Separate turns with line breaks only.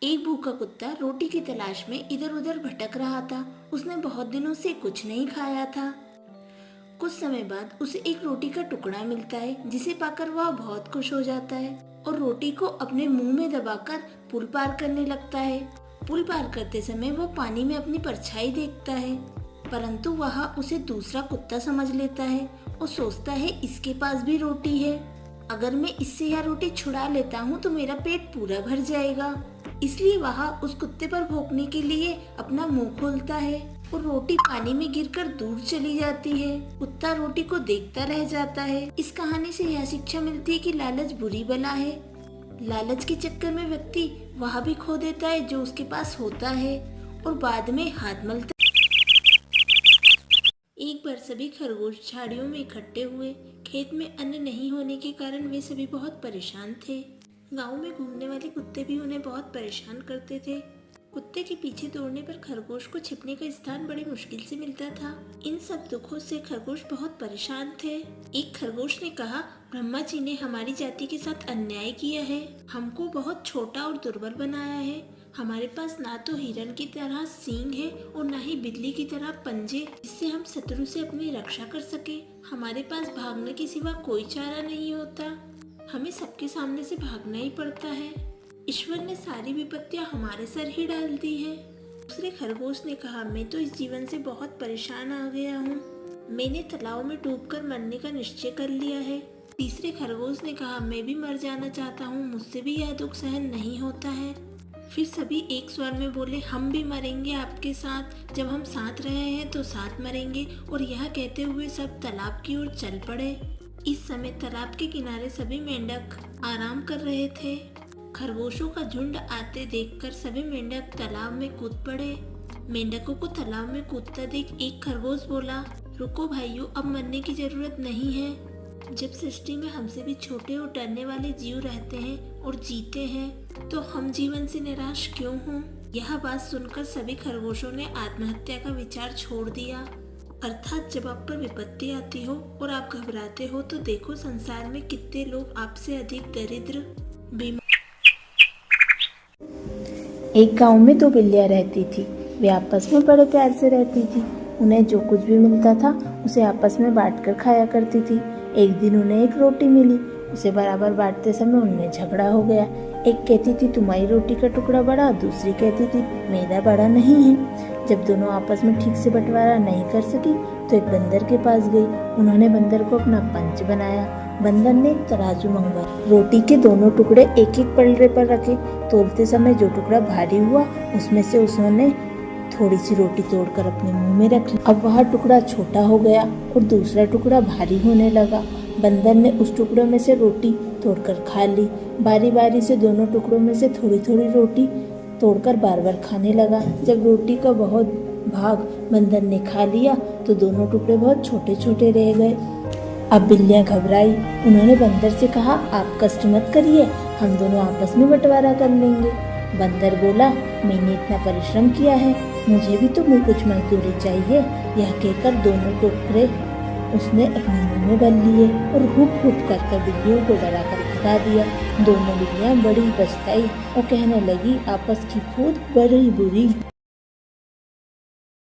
एक भूखा कुत्ता रोटी की तलाश में इधर उधर भटक रहा था। उसने बहुत दिनों से कुछ नहीं खाया था। कुछ समय बाद उसे एक रोटी का टुकड़ा मिलता है, जिसे पाकर वह बहुत खुश हो जाता है और रोटी को अपने मुंह में दबाकर पुल पार करने लगता है। पुल पार करते समय वह पानी में अपनी परछाई देखता है, परंतु वह उसे दूसरा कुत्ता समझ लेता है और सोचता है इसके पास भी रोटी है। अगर मैं इससे यह रोटी छुड़ा लेता हूँ तो मेरा पेट पूरा भर जाएगा। इसलिए वह उस कुत्ते पर भौंकने के लिए अपना मुंह खोलता है और रोटी पानी में गिरकर दूर चली जाती है। कुत्ता रोटी को देखता रह जाता है। इस कहानी से यह शिक्षा मिलती है कि लालच बुरी बला है। लालच के चक्कर में व्यक्ति वह भी खो देता है जो उसके पास होता है और बाद में हाथ मलता है। एक बार सभी खरगोश झाड़ियों में इकट्ठे हुए। खेत में अन्न नहीं होने के कारण वे सभी बहुत परेशान थे। गांव में घूमने वाले कुत्ते भी उन्हें बहुत परेशान करते थे। कुत्ते के पीछे दौड़ने पर खरगोश को छिपने का स्थान बड़ी मुश्किल से मिलता था। इन सब दुखों से खरगोश बहुत परेशान थे। एक खरगोश ने कहा, ब्रह्मा जी ने हमारी जाति के साथ अन्याय किया है, हमको बहुत छोटा और दुर्बल बनाया है। हमारे पास ना तो हिरण की तरह सींग है और ना ही बिल्ली की तरह पंजे, जिससे हम शत्रु से अपनी रक्षा कर सके। हमारे पास भागने के सिवा कोई चारा नहीं होता, हमें सबके सामने से भागना ही पड़ता है। ईश्वर ने सारी विपत्तियां हमारे सर ही डाल दी है। दूसरे खरगोश ने कहा, मैं तो इस जीवन से बहुत परेशान आ गया हूँ, मैंने तालाब में डूबकर मरने का निश्चय कर लिया है। तीसरे खरगोश ने कहा, मैं भी मर जाना चाहता हूँ, मुझसे भी यह दुख सहन नहीं होता है। फिर सभी एक स्वर में बोले, हम भी मरेंगे आपके साथ, जब हम साथ रहे हैं तो साथ मरेंगे। और यह कहते हुए सब तालाब की ओर चल पड़े। इस समय तालाब के किनारे सभी मेंढक आराम कर रहे थे। खरगोशों का झुंड आते देखकर सभी मेंढक तालाब में कूद पड़े। मेंढकों को तालाब में कूदता देख एक खरगोश बोला, रुको भाइयों, अब मरने की जरूरत नहीं है। जब सृष्टि में हमसे भी छोटे और डरने वाले जीव रहते हैं और जीते हैं, तो हम जीवन से निराश क्यों हों? यह बात सुनकर सभी खरगोशों ने आत्महत्या का विचार छोड़ दिया। अर्थात जब आप पर विपत्ति आती हो और आप घबराते हो तो देखो संसार में कितने लोग आपसे अधिक दरिद्र, बीमार।
एक गांव में दो बिल्लियां रहती थी। वे आपस में बड़े प्यार से रहती थी। उन्हें जो कुछ भी मिलता था उसे आपस में बांटकर खाया करती थी। एक दिन उन्हें एक रोटी मिली, उसे बराबर बांटते समय उनमें झगड़ा हो गया। एक कहती थी तुम्हारी रोटी का टुकड़ा बड़ा, दूसरी कहती थी मेरा बड़ा नहीं है। जब दोनों आपस में ठीक से बंटवारा नहीं कर सकी तो एक बंदर के पास गई। उन्होंने बंदर को अपना पंच बनाया। बंदर ने एक तराजू मंगवाया, रोटी के दोनों टुकड़े एक एक पलड़े पर रखे। तोलते समय जो टुकड़ा भारी हुआ उसमें से उसने थोड़ी सी रोटी तोड़कर अपने मुंह में रख ली। अब वह टुकड़ा छोटा हो गया और दूसरा टुकड़ा भारी होने लगा। बंदर ने उस टुकड़ों में से रोटी तोड़कर खा ली। बारी बारी से दोनों टुकड़ों में से थोड़ी थोड़ी रोटी तोड़कर बार बार खाने लगा। जब रोटी का बहुत भाग बंदर ने खा लिया तो दोनों टुकड़े बहुत छोटे छोटे रह गए। अब बिल्लियां घबराई। उन्होंने बंदर से कहा, आप कष्ट मत करिए, हम दोनों आपस में बंटवारा कर लेंगे। बंदर बोला, मैंने इतना परिश्रम किया है, मुझे भी तो कुछ मजदूरी चाहिए। यह कहकर दोनों टुकड़े उसने अपने मुंह में भर लिए और हुप हुप कर बिल्लियों को डराकर भगा दिया। दोनों बिल्लियां बड़ी पछताई और कहने लगी, आपस की फूट बड़ी बुरी।